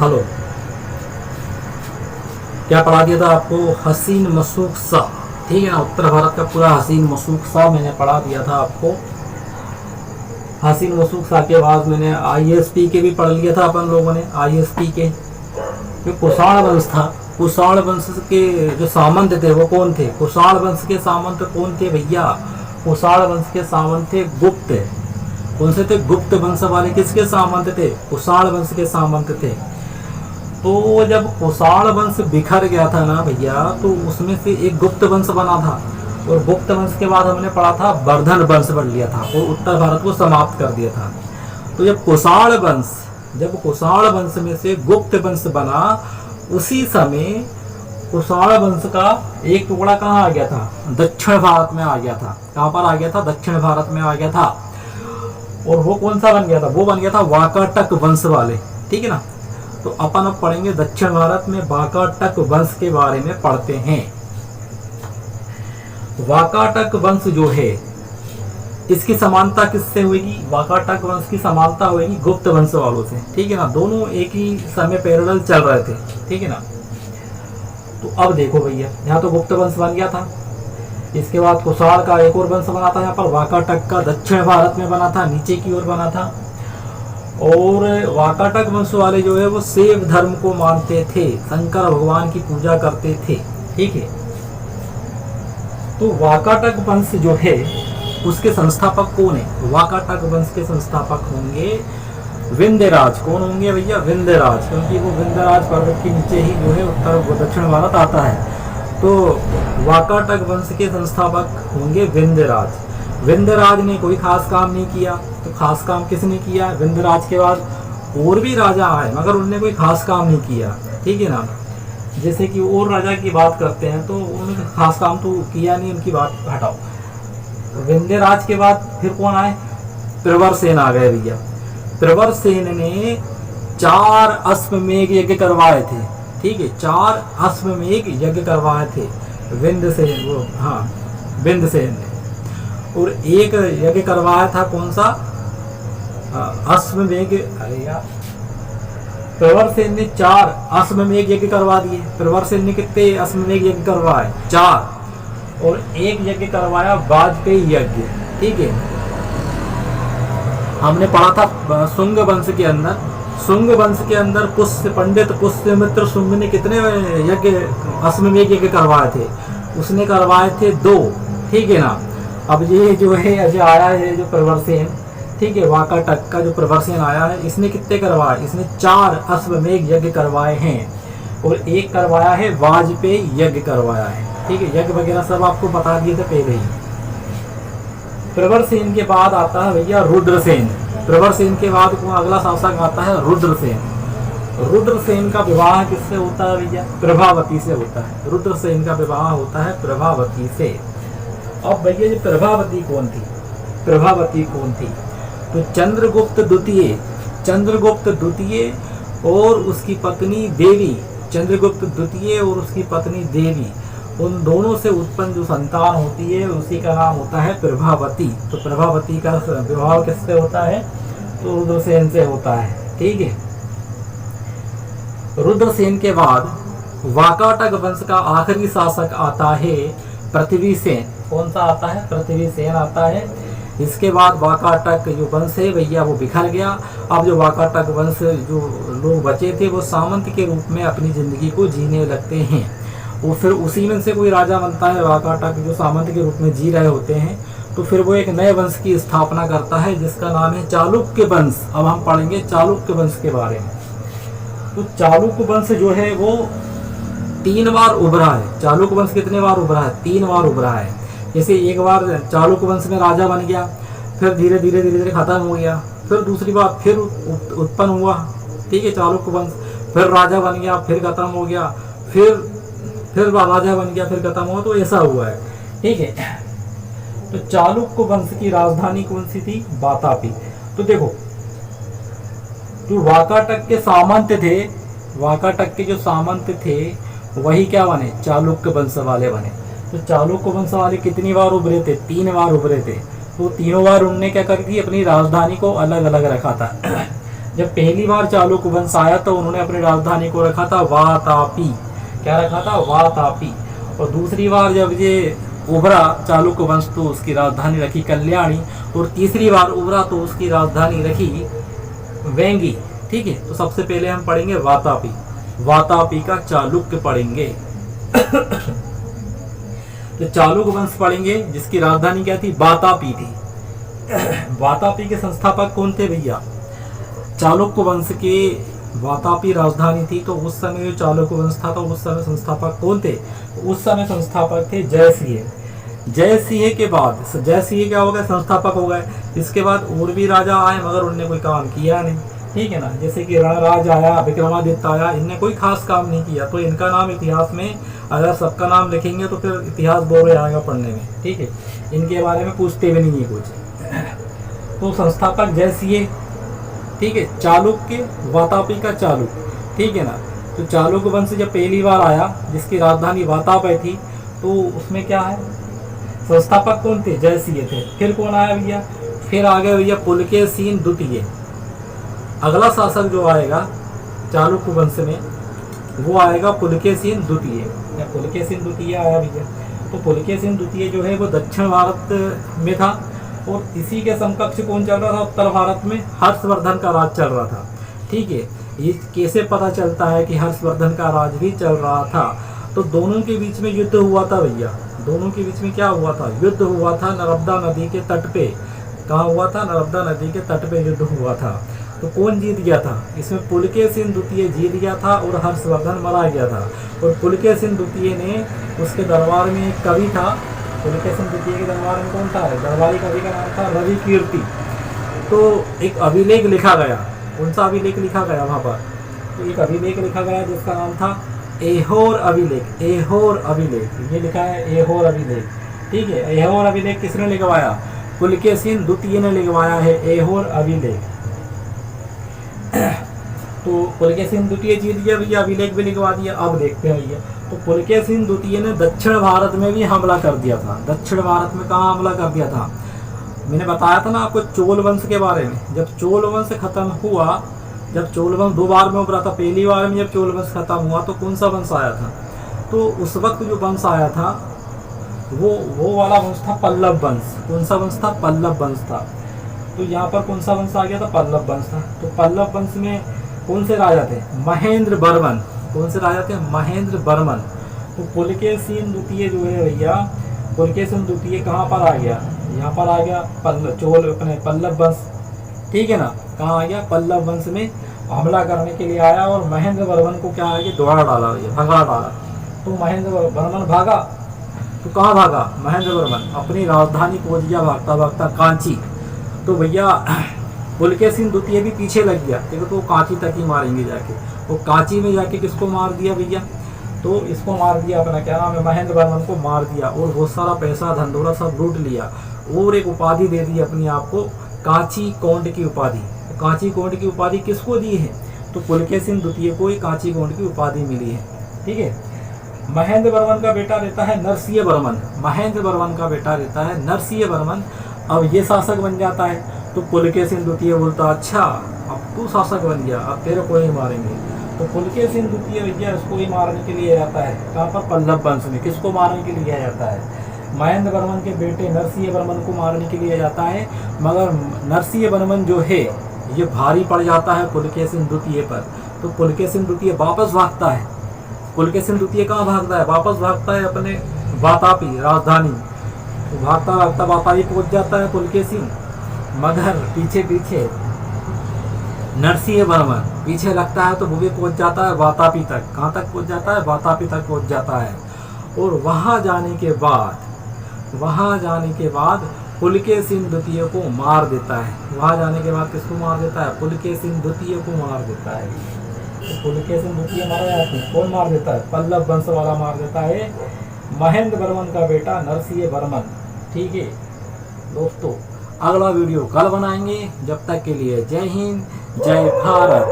Hello, क्या पढ़ा दिया था आपको? हसीन मसूक सा, ठीक है ना। उत्तर भारत का पूरा हसीन मसूक सा मैंने पढ़ा दिया था आपको। हसीन मसूक सा के बाद मैंने आईएसपी के भी पढ़ लिया था अपन लोगों ने। आईएसपी के जो कुषाण वंश था, कुषाण वंश के जो सामंत थे वो कौन थे? कुषाण वंश के सामंत कौन थे भैया? कुषाण वंश के सामंत थे गुप्त। कौन से थे? गुप्त वंश वाले। किसके सामंत थे? कुषाण वंश के सामंत थे। तो जब कुषाण वंश बिखर गया था ना भैया, तो उसमें से एक गुप्त वंश बना था, और गुप्त वंश के बाद हमने पढ़ा था वर्धन वंश बन लिया था और उत्तर भारत को समाप्त कर दिया था। तो जब कुषाण वंश में से गुप्त वंश बना, उसी समय कुषाण वंश का एक टुकड़ा कहाँ आ गया था? दक्षिण भारत में आ गया था। कहाँ पर आ गया था? दक्षिण भारत में आ गया था। और वो कौन सा बन गया था? वो बन गया था वाकाटक वंश वाले, ठीक है ना। तो अपन अब पढ़ेंगे दक्षिण भारत में वाकाटक वंश के बारे में पढ़ते हैं। वाकाटक वंश जो है, इसकी समानता किससे होगी? वाकाटक वंश की समानता होगी गुप्त वंश वालों से, ठीक है ना। दोनों एक ही समय पैरेलल चल रहे थे, ठीक है ना। तो अब देखो भैया, यहाँ तो गुप्त वंश बन गया था, इसके बाद कुषाण का एक और वंश बना था यहाँ पर। वाकाटक का दक्षिण भारत में बना था, नीचे की ओर बना था। और वाकाटक वंश वाले जो है वो शैव धर्म को मानते थे, शंकर भगवान की पूजा करते थे, ठीक है। तो वाकाटक वंश जो है उसके संस्थापक कौन है? वाकाटक वंश के संस्थापक होंगे विंध्यराज। कौन होंगे भैया? विंध्यराज, क्योंकि वो विंध्यराज पर्वत के नीचे ही जो है उत्तर दक्षिण भारत आता है। तो वाकाटक वंश के संस्थापक होंगे विंध्यराज। विंध्यराज ने कोई खास काम नहीं किया, तो खास काम किसने किया? विंध्यराज के बाद और भी राजा आए, मगर उनने कोई खास काम नहीं किया, ठीक है ना। जैसे कि और राजा की बात करते हैं तो उन्होंने खास काम तो किया नहीं, उनकी बात हटाओ। विंध्यराज के बाद फिर कौन आए? प्रवरसेन आ गए भैया। प्रवरसेन ने 4 अश्वमेध यज्ञ करवाए थे, ठीक है। 4 अश्वमेध यज्ञ करवाए थे विंध्यसेन ने। और एक यज्ञ करवाया था कौन सा? अश्वमेध। अरे यार, प्रवरसेन ने 4 अश्वमेध यज्ञ करवा दिए। प्रवरसेन ने कितने अश्वमेध यज्ञ करवाए? 4। और एक यज्ञ करवाया वाजपेयी यज्ञ, ठीक है। हमने पढ़ा था शुंग वंश के अंदर। शुंग वंश के अंदर पंडित पुष्यमित्र शुंग ने कितने यज्ञ, अश्वमेध यज्ञ करवाए थे? उसने करवाए थे 2, ठीक है ना। अब ये जो है अजय आया है जो प्रवरसेन, ठीक है, वाकाटक का जो प्रवरसेन आया है, इसने कितने करवाए? इसने 4 अश्वमेध यज्ञ करवाए हैं, और एक करवाया है वाजपेयी यज्ञ करवाया है, ठीक है। यज्ञ वगैरह सब आपको बता दिए थे पहले ही। प्रवरसेन के बाद आता है भैया रुद्रसेन। प्रवरसेन के बाद अगला शासक आता है रुद्रसेन। रुद्रसेन का विवाह किससे होता है भैया? प्रभावती से होता है। रुद्रसेन का विवाह होता है प्रभावती से। अब भैया ये प्रभावती कौन थी? प्रभावती कौन थी? तो चंद्रगुप्त द्वितीय और उसकी पत्नी देवी, चंद्रगुप्त द्वितीय और उसकी पत्नी देवी, उन दोनों से उत्पन्न जो संतान होती है उसी का नाम होता है प्रभावती। तो प्रभावती का विवाह किससे होता है? तो रुद्रसेन से होता है, ठीक है। रुद्रसेन के बाद वाकाटक वंश का आखिरी शासक आता है पृथ्वीसेन। कौन सा आता है? पृथ्वीसेन आता है। इसके बाद वाकाटक जो वंश है भैया वो बिखर गया। अब जो वाकाटक वंश जो लोग बचे थे वो सामंत के रूप में अपनी जिंदगी को जीने लगते हैं। वो फिर उसी में से कोई राजा बनता है, वाकाटक जो सामंत के रूप में जी रहे होते हैं। तो फिर वो एक नए वंश की स्थापना करता है जिसका नाम है चालुक्य वंश। अब हम पढ़ेंगे चालुक्य वंश के बारे में। तो चालुक्य वंश जो है वो 3 बार उभरा है। चालुक्य वंश कितने बार उभरा है? 3 बार उभरा है। जैसे एक बार चालुक्य वंश में राजा बन गया, फिर धीरे धीरे खत्म हो गया, फिर दूसरी बार फिर उत्पन्न हुआ, ठीक है, चालुक्य वंश। फिर राजा बन गया, फिर खत्म हो गया, फिर राजा बन गया, फिर खत्म हुआ। तो ऐसा हुआ है, ठीक है। तो चालुक्य वंश की राजधानी कौन सी थी? वातापी। तो देखो, जो वाकाटक के सामंत थे, वाकाटक के जो सामंत थे वही क्या बने? चालुक्य वंश वाले बने। तो चालुक्य वंश वाले कितनी बार उभरे थे? 3 बार उभरे थे। तो तीनों बार उनने क्या कर दी? अपनी राजधानी को अलग अलग रखा था। जब पहली बार चालुक वंश आया तो उन्होंने अपनी राजधानी को रखा था वातापी। क्या रखा था? वातापी। और दूसरी बार जब ये उभरा चालुक वंश तो उसकी राजधानी रखी कल्याणी, और तीसरी बार उभरा तो उसकी राजधानी रखी वेंगी। ठीक है, तो सबसे पहले हम पढ़ेंगे वातापी। वातापी का चालुक्य पढ़ेंगे। तो चालुक वंश पढ़ेंगे जिसकी राजधानी क्या थी? वातापी थी। वातापी के संस्थापक कौन थे भैया? चालुक्य वंश के वातापी राजधानी थी, तो उस समय जो चालुक्य वंश था तो उस समय संस्थापक कौन थे? उस समय संस्थापक थे जयसिंह। जयसिंह के बाद जयसिंह क्या हो गए? संस्थापक हो गए। इसके बाद और भी राजा आए मगर उनने कोई काम किया नहीं। ठीक है ना, जैसे कि रणराज आया, विक्रमादित्य आया, इनने कोई खास काम नहीं किया, तो इनका नाम इतिहास में अगर सबका नाम लिखेंगे तो फिर इतिहास बोर हो जाएगा पढ़ने में। ठीक है, इनके बारे में पूछते भी नहीं है कुछ। तो संस्थापक जयसिंह। ठीक है, चालुक्य वातापी का चालुक। ठीक है ना, तो चालुक्य वंश जब पहली बार आया जिसकी राजधानी वातापी थी, तो उसमें क्या है? संस्थापक कौन थे? जयसिंह थे। फिर कौन आया भैया? फिर आ गए भैया पुलकेशिन द्वितीय। अगला शासक जो आएगा चालुक्य वंश में वो आएगा पुलकेशिन द्वितीय। या पुलकेशिन द्वितीय आया भैया। तो पुलकेशिन द्वितीय जो है वो दक्षिण भारत में था, और इसी के समकक्ष कौन चल रहा था? उत्तर भारत में हर्षवर्धन का राज चल रहा था। ठीक है, ये कैसे पता चलता है कि हर्षवर्धन का राज भी चल रहा था? तो दोनों के बीच में युद्ध हुआ था भैया। दोनों के बीच में क्या हुआ था? युद्ध हुआ था नर्मदा नदी के तट पे। कहाँ हुआ था? नर्मदा नदी के तट पे युद्ध हुआ था। तो कौन जीत गया था? इसमें पुलकेशिन द्वितीय जीत गया था और हर्षवर्धन मारा गया था। और पुलकेशिन द्वितीय ने, उसके दरबार में एक कवि था, पुलकेशिन द्वितीय के दरबार में कौन था? दरबारी कवि का नाम था रवि कीर्ति। तो एक अभिलेख लिखा गया। कौन सा अभिलेख लिखा गया वहाँ पर? तो एक अभिलेख लिखा गया जिसका नाम था ऐहोर अभिलेख। ऐहोर अभिलेख, ये लिखा है ऐहोर अभिलेख। ठीक है, ऐहोर अभिलेख किसने लिखवाया? पुलकेशिन द्वितीय ने लिखवाया है ऐहोर अभिलेख। तो पुलकेशिन द्वितीय जीत गया भैया, अभिलेख भी लिखवा दिया। अब देखते हैं भैया, तो पुलकेशिन द्वितीय ने दक्षिण भारत में भी हमला कर दिया था। दक्षिण भारत में कहाँ हमला कर दिया था? मैंने बताया था ना आपको चोल वंश के बारे में। जब चोल वंश खत्म हुआ, जब चोल वंश दो बार में उभरा था, पहली बार में जब चोल वंश खत्म हुआ तो कौन सा वंश आया था? तो उस वक्त जो वंश आया था वो वाला वंश था पल्लव वंश। कौन सा वंश था? पल्लव वंश था। तो यहाँ पर कौन सा वंश आ गया था? पल्लव वंश था। तो पल्लव वंश में कौन से राजा थे? महेंद्र वर्मन। कौन से राजा थे? महेंद्र वर्मन। तो पुलकेशिन द्वितीय जो है भैया, पुलकेशिन द्वितीय कहाँ पर आ गया? यहाँ पर आ गया पल्लव वंश। ठीक है ना, कहाँ आ गया? पल्लव वंश में हमला करने के लिए आया और महेंद्र वर्मन को क्या आ गया? द्वारा डाला भैया, भगा डाला। तो महेंद्र वर्मन भागा। तो कहाँ भागा महेंद्र वर्मन? अपनी राजधानी पहुँच गया भागता भागता कांची। तो भैया पुलकेशिन द्वितीय भी पीछे लग गया, देखो तो कांची तक ही मारेंगे जाके। वो कांची में जाके किसको मार दिया भैया? तो इसको मार दिया, अपना क्या नाम है, महेंद्र वर्मन को मार दिया, और बहुत सारा पैसा धंधोरा सब लूट लिया, और एक उपाधि दे दी अपनी आप को, कांची कोंड की उपाधि। कांची कोंड की उपाधि किसको दी है? तो पुलकेशिन द्वितीय को ही कांची कोंड की उपाधि मिली है। ठीक है, महेंद्र वर्मन का बेटा रहता है नरसिंह वर्मन। महेंद्र वर्मन का बेटा रहता है नरसिंह वर्मन। अब ये शासक बन जाता है, तो पुलकेशिन द्वितीय बोलता अच्छा अब तू शासक बन गया, अब तेरे को ही मारेंगे। तो पुलकेशिन द्वितीय भैया इसको ही मारने के लिए आता है। कहाँ पर? पल्लव वंश में। किसको मारने के लिए जाता है? महेंद्र वर्मन के बेटे नरसिंह वर्मन को मारने के लिए जाता है। मगर नरसिंह वर्मन जो है ये भारी पड़ जाता है पुलकेशिन द्वितीय पर। तो पुलकेशिन द्वितीय वापस भागता है। पुलकेशिन द्वितीय कहाँ भागता है? वापस भागता है अपने वातापी राजधानी। तो भागता भागता वातापी पहुंच जाता है पुलकेशिन, मगर पीछे पीछे नरसिंह वर्मन पीछे लगता है, तो वो भी पहुंच जाता है वातापी तक। कहाँ तक पहुंच जाता है? वातापी तक पहुंच जाता है। और वहाँ जाने के बाद पुलकेशिन द्वितीय को मार देता है। वहाँ जाने के बाद किसको मार देता है? पुलकेशिन द्वितीय को मार देता है। तो पुलकेशिन द्वितीय मारा जाता है, कौन मार देता है? पल्लव वंश वाला मार देता है, महेंद्र वर्मन का बेटा नरसिंह वर्मन। ठीक है दोस्तों, अगला वीडियो कल बनाएंगे। जब तक के लिए जय हिंद, जय भारत।